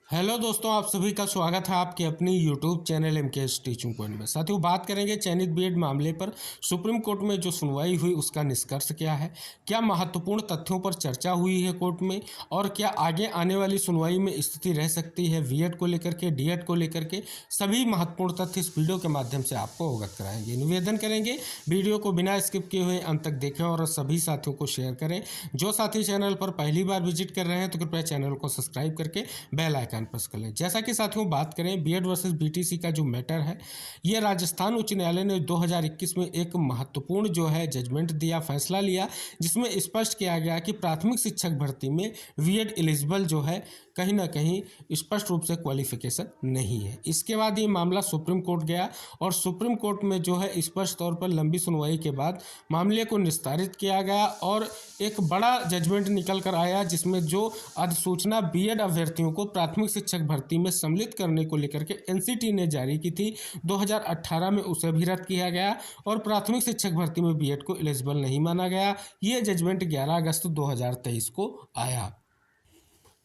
Hello दोस्तों, आप सभी का स्वागत है आपके अपनी YouTube channel MKS teaching point में। साथियों, बात करेंगे चयनित बीएड मामले पर सुप्रीम कोर्ट में जो सुनवाई हुई उसका निष्कर्ष क्या है, क्या महत्वपूर्ण तथ्यों पर चर्चा हुई है कोर्ट में, और क्या आगे आने वाली सुनवाई में स्थिति रह सकती है बीएड को लेकर के, डीएड को लेकर के। सभी महत्वपूर्ण तथ्य इस वीडियो के माध्यम से आपको अवगत कराएंगे। निवेदन करेंगे वीडियो को बिना स्किप किए हुए अंत तक देखें और सभी साथियों को शेयर करें। जो साथी चैनल पर पहली बार विजिट कर रहे हैं तो कृपया चैनल को सब्सक्राइब करके बेल आइकन प्रेस कर लें। जैसा कि साथियों बात करें बीएड वर्सेस बीटीसी का जो मैटर है, ये राजस्थान उच्च न्यायालय ने 2021 में एक महत्वपूर्ण जो है जजमेंट दिया, फैसला लिया, जिसमें स्पष्ट किया गया कि प्राथमिक शिक्षक भर्ती में बीएड एलिजिबल जो है कहीं ना कहीं स्पष्ट रूप से क्वालिफिकेशन नहीं है। इसके बाद ये मामला सुप्रीम कोर्ट गया और सुप्रीम कोर्ट में जो है स्पष्ट तौर पर लंबी सुनवाई के बाद मामले को निस्तारित किया गया और एक बड़ा जजमेंट निकल कर आया, जिसमें जो अधिसूचना बीएड अभ्यर्थियों को प्राथमिक शिक्षक भर्ती में सम्मिलित करने को लेकर के एनसीटी ने जारी की थी 2018 में, उसे भी रद्द किया गया और प्राथमिक शिक्षक भर्ती में बीएड को एलिजिबल नहीं माना गया। ये जजमेंट 11 अगस्त 2023 को आया।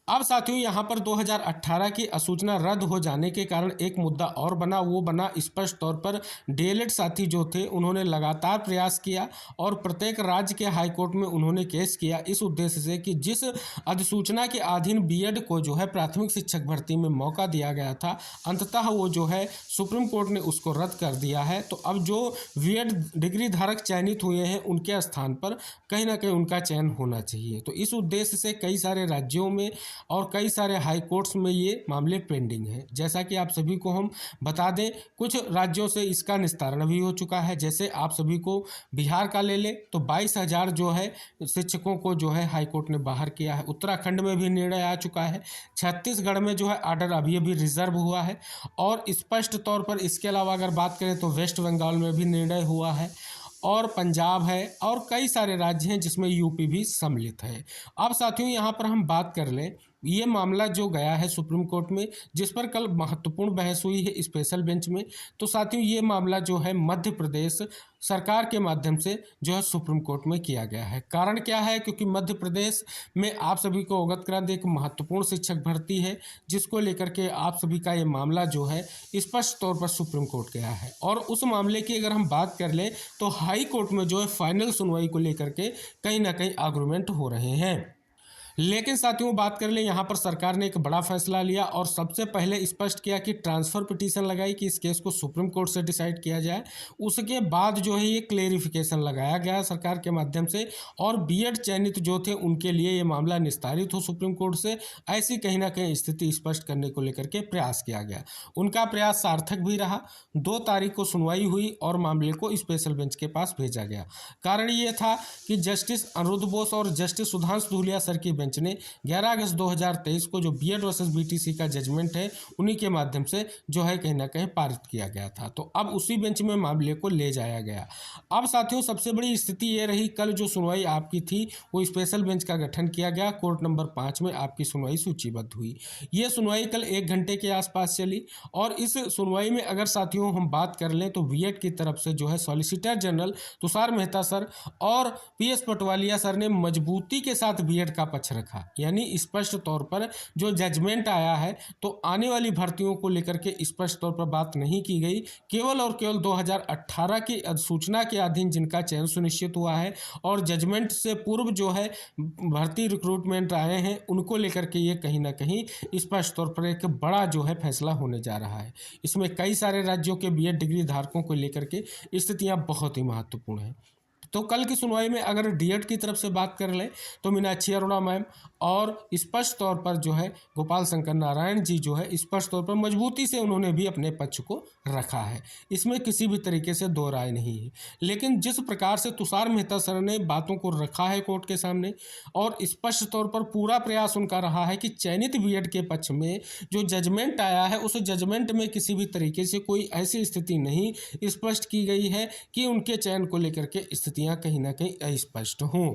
अब साथियों यहाँ पर 2018 की अधिसूचना रद्द हो जाने के कारण एक मुद्दा और बना, वो बना स्पष्ट तौर पर डीएलएड साथी जो थे उन्होंने लगातार प्रयास किया और प्रत्येक राज्य के हाईकोर्ट में उन्होंने केस किया इस उद्देश्य से कि जिस अधिसूचना के अधीन बीएड को जो है प्राथमिक शिक्षक भर्ती में मौका दिया गया था, अंततः वो जो है सुप्रीम कोर्ट ने उसको रद्द कर दिया है। तो अब जो बीएड डिग्री धारक चयनित हुए हैं उनके स्थान पर कहीं ना कहीं उनका चयन होना चाहिए। तो इस उद्देश्य से कई सारे राज्यों में और कई सारे हाई कोर्ट्स में ये मामले पेंडिंग हैं। जैसा कि आप सभी को हम बता दें, कुछ राज्यों से इसका निस्तारण भी हो चुका है। जैसे आप सभी को बिहार का ले लें तो 22,000 जो है शिक्षकों को जो है हाई कोर्ट ने बाहर किया है। उत्तराखंड में भी निर्णय आ चुका है। छत्तीसगढ़ में जो है आर्डर अभी अभी रिजर्व हुआ है और स्पष्ट तौर पर इसके अलावा अगर बात करें तो वेस्ट बंगाल में भी निर्णय हुआ है और पंजाब है और कई सारे राज्य हैं जिसमें यूपी भी सम्मिलित है। अब साथियों यहाँ पर हम बात कर लें, ये मामला जो गया है सुप्रीम कोर्ट में, जिस पर कल महत्वपूर्ण बहस हुई है स्पेशल बेंच में, तो साथियों ये मामला जो है मध्य प्रदेश सरकार के माध्यम से जो है सुप्रीम कोर्ट में किया गया है। कारण क्या है? क्योंकि मध्य प्रदेश में आप सभी को अवगत करा दें एक महत्वपूर्ण शिक्षक भर्ती है, जिसको लेकर के आप सभी का ये मामला जो है स्पष्ट तौर पर सुप्रीम कोर्ट गया है। और उस मामले की अगर हम बात कर लें तो हाई कोर्ट में जो है फाइनल सुनवाई को लेकर के कहीं ना कहीं आर्गुमेंट हो रहे हैं। लेकिन साथियों बात कर लें, यहाँ पर सरकार ने एक बड़ा फैसला लिया और सबसे पहले स्पष्ट किया कि ट्रांसफ़र पिटीशन लगाई कि इस केस को सुप्रीम कोर्ट से डिसाइड किया जाए। उसके बाद जो है ये क्लेरिफिकेशन लगाया गया सरकार के माध्यम से और बीएड चयनित जो थे उनके लिए ये मामला निस्तारित हो सुप्रीम कोर्ट से, ऐसी कहीं ना कहीं स्थिति स्पष्ट करने को लेकर के प्रयास किया गया। उनका प्रयास सार्थक भी रहा। 2 तारीख को सुनवाई हुई और मामले को स्पेशल बेंच के पास भेजा गया। कारण ये था कि जस्टिस अनिरुद्ध बोस और जस्टिस सुधांशु धूलिया सर की बेंच ने 11 अगस्त 2023 को जो बीएड वर्सेस बीटीसी का जजमेंट है उन्हीं के माध्यम से जो है कहीं ना कहीं पारित किया गया था। तो अब उसी बेंच में मामले को ले जाया गया। अब साथियों सबसे बड़ी स्थिति ये रही, कल जो सुनवाई आपकी थी वो स्पेशल बेंच का गठन किया गया, कोर्ट नंबर 5 में आपकी सुनवाई सूचीबद्ध हुई। ये सुनवाई कल 1 घंटे के आसपास चली और इस सुनवाई में अगर साथियों हम बात कर लें तो बीएड की तरफ से जो है solicitor general Tushar Mehta sir और पीएस पटवालिया सर ने मजबूती के साथ बीएड का पक्ष रखा। यानी स्पष्ट तौर पर जो जजमेंट आया है तो आने वाली भर्तियों को लेकर के स्पष्ट तौर पर बात नहीं की गई, केवल और केवल 2018 की अधिसूचना के अधीन जिनका चयन सुनिश्चित हुआ है और जजमेंट से पूर्व जो है भर्ती रिक्रूटमेंट आए हैं उनको लेकर के ये कहीं ना कहीं स्पष्ट तौर पर एक बड़ा जो है फैसला होने जा रहा है। इसमें कई सारे राज्यों के बीएड डिग्री धारकों को लेकर के स्थितियां बहुत ही महत्वपूर्ण हैं। तो कल की सुनवाई में अगर डीएड की तरफ से बात कर लें तो मीनाक्षी अरोड़ा मैम और स्पष्ट तौर पर जो है गोपाल शंकर नारायण जी जो है स्पष्ट तौर पर मजबूती से उन्होंने भी अपने पक्ष को रखा है। इसमें किसी भी तरीके से दो राय नहीं है। लेकिन जिस प्रकार से तुषार मेहता सर ने बातों को रखा है कोर्ट के सामने और स्पष्ट तौर पर पूरा प्रयास उनका रहा है कि चयनित बीएड के पक्ष में जो जजमेंट आया है उस जजमेंट में किसी भी तरीके से कोई ऐसी स्थिति नहीं स्पष्ट की गई है कि उनके चयन को लेकर के स्थिति कहीं ना कहीं अस्पष्ट हों।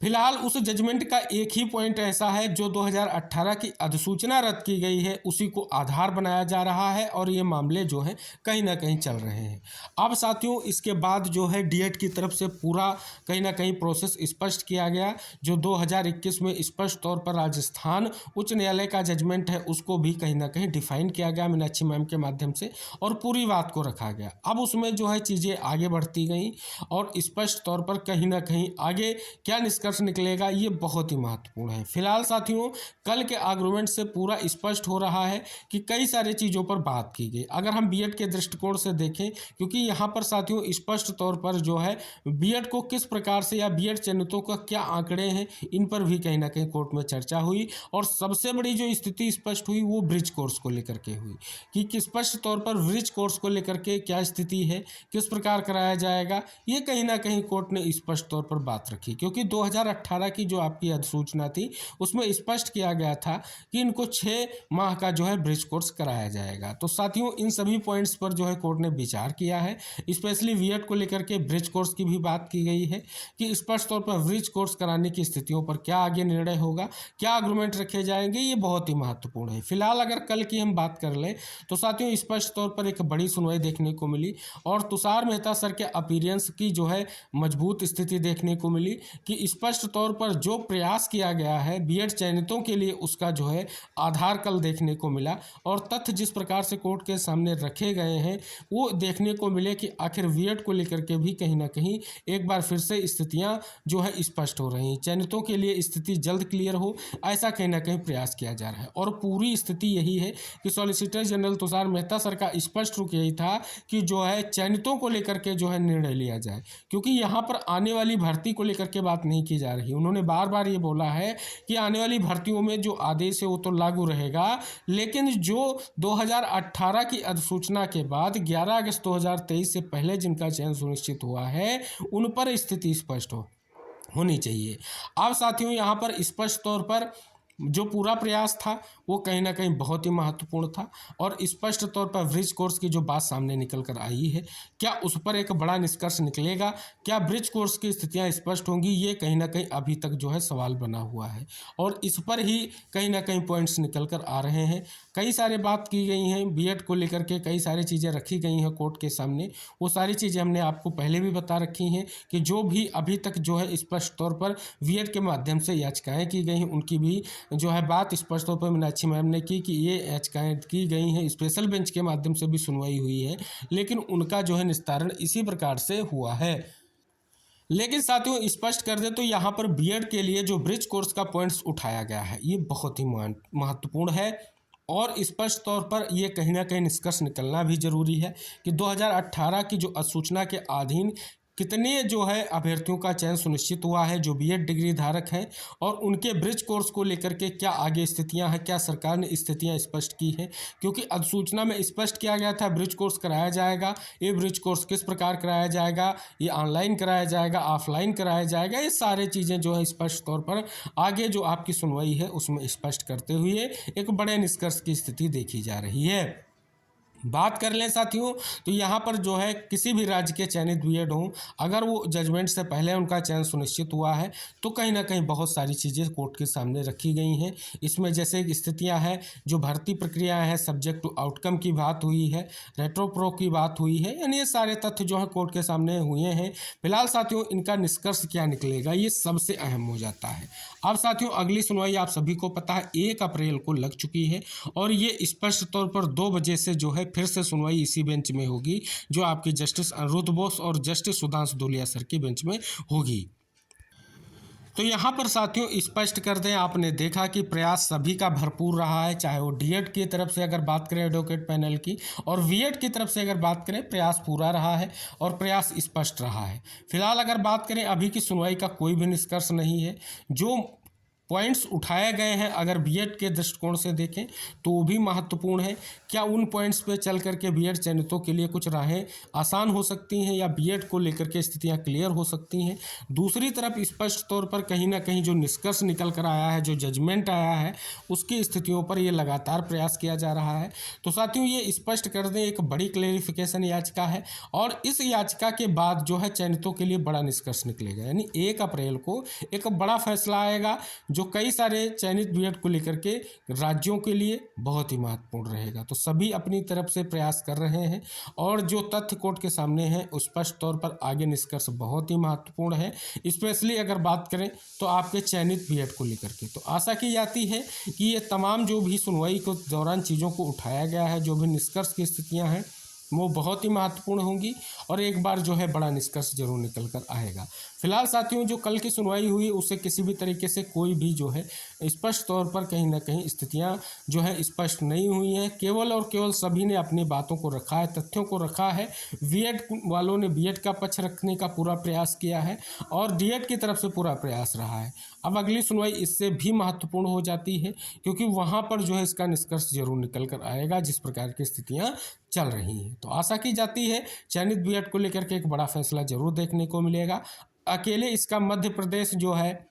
फिलहाल उस जजमेंट का एक ही पॉइंट ऐसा है जो 2018 की अधिसूचना रद्द की गई है उसी को आधार बनाया जा रहा है और ये मामले जो हैं कहीं ना कहीं चल रहे हैं। अब साथियों इसके बाद जो है डीएड की तरफ से पूरा कहीं ना कहीं प्रोसेस स्पष्ट किया गया। जो 2021 में स्पष्ट तौर पर राजस्थान उच्च न्यायालय का जजमेंट है उसको भी कहीं ना कहीं डिफाइन किया गया मीनाक्षी मैम के माध्यम से और पूरी बात को रखा गया। अब उसमें जो है चीज़ें आगे बढ़ती गई और स्पष्ट तौर पर कहीं ना कहीं आगे क्या निष्कर्ष निकलेगा ये बहुत ही महत्वपूर्ण है। फिलहाल साथियों कल के आर्गुमेंट से पूरा स्पष्ट हो रहा है कि कई सारी चीज़ों पर बात की गई। अगर हम बीएड के दृष्टिकोण से देखें, क्योंकि यहाँ पर साथियों स्पष्ट तौर पर जो है बीएड को किस प्रकार से या बीएड चयनितों का क्या आंकड़े हैं इन पर भी कहीं ना कहीं कोर्ट में चर्चा हुई और सबसे बड़ी जो स्थिति स्पष्ट हुई वो ब्रिज कोर्स को लेकर के हुई कि स्पष्ट तौर पर ब्रिज कोर्स को लेकर के क्या स्थिति है, किस प्रकार कराया जाएगा, ये कहीं ना कहीं कोर्ट ने स्पष्ट तौर पर बात रखी। क्योंकि 2018 की जो आपकी अधिसूचना थी उसमें स्पष्ट किया गया था कि इनको 6 माह का जो है ब्रिज कोर्स कराया जाएगा। तो साथियों इन सभी पॉइंट्स पर जो है कोर्ट ने विचार किया है। स्पेशली बीएड को लेकर के ब्रिज कोर्स की भी बात की गई है कि स्पष्ट तौर पर ब्रिज कोर्स कराने की स्थितियों पर क्या आगे निर्णय होगा, क्या आर्गुमेंट रखे जाएंगे, ये बहुत ही महत्वपूर्ण है। फिलहाल अगर कल की हम बात कर लें तो साथियों स्पष्ट तौर पर एक बड़ी सुनवाई देखने को मिली और तुषार मेहता सर के अपीयरेंस की जो है मजबूत स्थिति देखने को मिली कि स्पष्ट तौर पर जो प्रयास किया गया है बीएड चयनितों के लिए उसका जो है आधार कल देखने को मिला और तथ्य जिस प्रकार से कोर्ट के सामने रखे गए हैं वो देखने को मिले कि आखिर बीएड को लेकर के भी कहीं ना कहीं एक बार फिर से स्थितियां जो है स्पष्ट हो रही हैं। चयनितों के लिए स्थिति जल्द क्लियर हो ऐसा कहीं ना कहीं प्रयास किया जा रहा है और पूरी स्थिति यही है कि solicitor general Tushar Mehta sir का स्पष्ट रुख यही था कि जो है चयनितों को लेकर के जो है निर्णय लिया जाए, क्योंकि यहाँ पर आने वाली भर्ती को लेकर के बात नहीं की जा रही। उन्होंने बार बार ये बोला है कि आने वाली भर्तियों में जो आदेश है वो तो लागू रहेगा, लेकिन जो 2018 की अधिसूचना के बाद 11 अगस्त 2023 से पहले जिनका चयन सुनिश्चित हुआ है उन पर स्थिति स्पष्ट होनी चाहिए। अब साथियों यहाँ पर स्पष्ट तौर पर जो पूरा प्रयास था वो कहीं ना कहीं बहुत ही महत्वपूर्ण था और स्पष्ट तौर पर ब्रिज कोर्स की जो बात सामने निकल कर आई है क्या उस पर एक बड़ा निष्कर्ष निकलेगा, क्या ब्रिज कोर्स की स्थितियां स्पष्ट होंगी, ये कहीं ना कहीं अभी तक जो है सवाल बना हुआ है और इस पर ही कहीं ना कहीं पॉइंट्स निकल कर आ रहे हैं। कई सारे बात की गई हैं बीएड को लेकर के, कई सारी चीज़ें रखी गई हैं कोर्ट के सामने, वो सारी चीज़ें हमने आपको पहले भी बता रखी हैं कि जो भी अभी तक जो है स्पष्ट तौर पर बीएड के माध्यम से याचिकाएँ की गई हैं उनकी भी जो है बात स्पष्ट तौर पर मीनाक्षी मैम ने की कि ये याचिकाएँ की गई हैं, स्पेशल बेंच के माध्यम से भी सुनवाई हुई है, लेकिन उनका जो है निस्तारण इसी प्रकार से हुआ है। लेकिन साथियों स्पष्ट कर दें तो यहाँ पर बीएड के लिए जो ब्रिज कोर्स का पॉइंट्स उठाया गया है ये बहुत ही महत्वपूर्ण है और स्पष्ट तौर पर यह कहीं ना कहीं निष्कर्ष निकलना भी जरूरी है कि 2018 की जो अधिसूचना के अधीन कितने जो है अभ्यर्थियों का चयन सुनिश्चित हुआ है जो बीएड डिग्री धारक हैं और उनके ब्रिज कोर्स को लेकर के क्या आगे स्थितियां हैं, क्या सरकार ने स्थितियां स्पष्ट की हैं, क्योंकि अधिसूचना में स्पष्ट किया गया था ब्रिज कोर्स कराया जाएगा। ये ब्रिज कोर्स किस प्रकार कराया जाएगा, ये ऑनलाइन कराया जाएगा, ऑफलाइन कराया जाएगा, ये सारी चीज़ें जो है स्पष्ट तौर पर आगे जो आपकी सुनवाई है उसमें स्पष्ट करते हुए एक बड़े निष्कर्ष की स्थिति देखी जा रही है। बात कर लें साथियों तो यहाँ पर जो है किसी भी राज्य के चयनित बीएड हों, अगर वो जजमेंट से पहले उनका चयन सुनिश्चित हुआ है तो कहीं ना कहीं बहुत सारी चीज़ें कोर्ट के सामने रखी गई हैं। इसमें जैसे स्थितियाँ हैं, जो भर्ती प्रक्रिया है, सब्जेक्ट टू आउटकम की बात हुई है, रेट्रो प्रो की बात हुई है, यानी ये सारे तथ्य जो है कोर्ट के सामने हुए हैं। फिलहाल साथियों इनका निष्कर्ष क्या निकलेगा ये सबसे अहम हो जाता है। अब साथियों अगली सुनवाई आप सभी को पता है 1 अप्रैल को लग चुकी है और ये स्पष्ट तौर पर 2 बजे से जो है फिर से सुनवाई इसी बेंच में होगी जो आपकी जस्टिस अनिरुद्ध बोस और जस्टिस सुधांशु धूलिया सर की बेंच में होगी। तो यहाँ पर साथियों स्पष्ट कर दें, आपने देखा कि प्रयास सभी का भरपूर रहा है, चाहे वो डीएड की तरफ से अगर बात करें एडवोकेट पैनल की और बीएड की तरफ से अगर बात करें, प्रयास पूरा रहा है और प्रयास स्पष्ट रहा है। फिलहाल अगर बात करें अभी की सुनवाई का कोई भी निष्कर्ष नहीं है। जो पॉइंट्स उठाए गए हैं अगर बीएड के दृष्टिकोण से देखें तो वो भी महत्वपूर्ण है। क्या उन पॉइंट्स पे चल करके बीएड चयनितों के लिए कुछ राहें आसान हो सकती हैं या बीएड को लेकर के स्थितियां क्लियर हो सकती हैं। दूसरी तरफ स्पष्ट तौर पर कहीं ना कहीं जो निष्कर्ष निकल कर आया है, जो जजमेंट आया है, उसकी स्थितियों पर ये लगातार प्रयास किया जा रहा है। तो साथियों ये स्पष्ट कर दें, एक बड़ी क्लेरिफिकेशन याचिका है और इस याचिका के बाद जो है चयनितों के लिए बड़ा निष्कर्ष निकलेगा, यानी 1 अप्रैल को एक बड़ा फैसला आएगा जो कई सारे चयनित बीएड को लेकर के राज्यों के लिए बहुत ही महत्वपूर्ण रहेगा। तो सभी अपनी तरफ से प्रयास कर रहे हैं और जो तथ्य कोर्ट के सामने है स्पष्ट तौर पर आगे निष्कर्ष बहुत ही महत्वपूर्ण है, स्पेशली अगर बात करें तो आपके चयनित बीएड को लेकर के। तो आशा की जाती है कि ये तमाम जो भी सुनवाई के दौरान चीज़ों को उठाया गया है, जो भी निष्कर्ष की स्थितियाँ हैं, वो बहुत ही महत्वपूर्ण होंगी और एक बार जो है बड़ा निष्कर्ष जरूर निकल कर आएगा। फिलहाल साथियों जो कल की सुनवाई हुई उससे किसी भी तरीके से कोई भी जो है स्पष्ट तौर पर कहीं ना कहीं स्थितियां जो है स्पष्ट नहीं हुई हैं। केवल और केवल सभी ने अपनी बातों को रखा है, तथ्यों को रखा है। बीएड वालों ने बीएड का पक्ष रखने का पूरा प्रयास किया है और डीएड की तरफ से पूरा प्रयास रहा है। अब अगली सुनवाई इससे भी महत्वपूर्ण हो जाती है क्योंकि वहाँ पर जो है इसका निष्कर्ष जरूर निकल कर आएगा जिस प्रकार की स्थितियाँ चल रही हैं। तो आशा की जाती है चयनित बीएड को लेकर के एक बड़ा फैसला जरूर देखने को मिलेगा। अकेले इसका मध्य प्रदेश जो है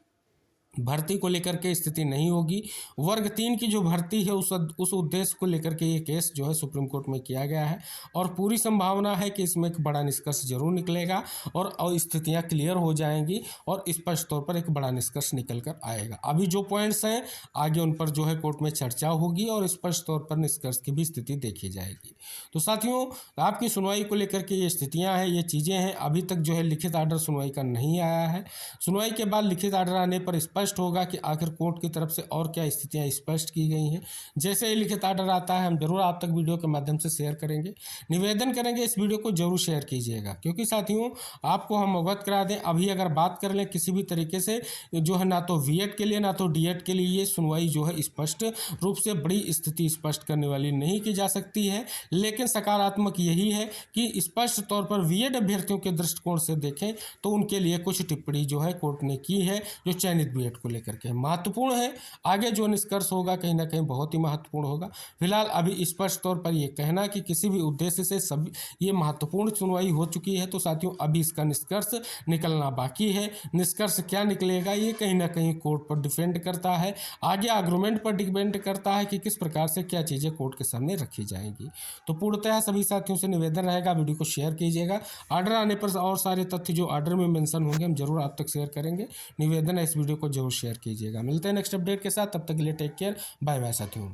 भर्ती को लेकर के स्थिति नहीं होगी। वर्ग 3 की जो भर्ती है उस उद्देश्य को लेकर के ये केस जो है सुप्रीम कोर्ट में किया गया है और पूरी संभावना है कि इसमें एक बड़ा निष्कर्ष जरूर निकलेगा और स्थितियां क्लियर हो जाएंगी और स्पष्ट तौर पर एक बड़ा निष्कर्ष निकल कर आएगा। अभी जो पॉइंट्स हैं आगे उन पर जो है कोर्ट में चर्चा होगी और स्पष्ट तौर पर निष्कर्ष की भी स्थिति देखी जाएगी। तो साथियों आपकी सुनवाई को लेकर के ये स्थितियाँ हैं, ये चीज़ें हैं। अभी तक जो है लिखित आर्डर सुनवाई का नहीं आया है। सुनवाई के बाद लिखित आर्डर आने पर स्पष्ट होगा कि आखिर कोर्ट की तरफ से और क्या स्थितियां स्पष्ट की गई हैं। जैसे ही लिखित आर्डर आता है हम जरूर आप तक वीडियो के माध्यम से शेयर करेंगे। निवेदन करेंगे इस वीडियो को जरूर शेयर कीजिएगा क्योंकि साथियों आपको हम अवगत करा दें, अभी अगर बात कर लें किसी भी तरीके से जो है ना तो बीएड के लिए ना तो डीएड के लिए ये सुनवाई जो है स्पष्ट रूप से बड़ी स्थिति स्पष्ट करने वाली नहीं की जा सकती है। लेकिन सकारात्मक यही है कि स्पष्ट तौर पर बीएड अभ्यर्थियों के दृष्टिकोण से देखें तो उनके लिए कुछ टिप्पणी जो है कोर्ट ने की है जो चयनित बीएड को लेकर के महत्वपूर्ण है। आगे जो निष्कर्ष होगा कहीं ना कहीं बहुत ही महत्वपूर्ण होगा। फिलहाल अभी स्पष्ट तौर पर यह कहना कि किसी भी उद्देश्य से सभी ये महत्वपूर्ण सुनवाई हो चुकी है। तो साथियों अभी इसका निष्कर्ष निकलना बाकी है। निष्कर्ष क्या निकलेगा ये कहीं ना कहीं कोर्ट पर डिपेंड करता है, आगे आर्गुमेंट पर डिपेंड करता है कि किस प्रकार से क्या चीज़ें कोर्ट के सामने रखी जाएंगी। तो पूर्णतः सभी साथियों से निवेदन रहेगा वीडियो को शेयर कीजिएगा। आर्डर आने पर और सारे तथ्य जो आर्डर में मेंशन होंगे हम जरूर आप तक शेयर करेंगे। निवेदन है इस वीडियो को जरूर शेयर कीजिएगा। मिलते हैं नेक्स्ट अपडेट के साथ, तब तक के लिए टेक केयर, बाय बाय साथियों।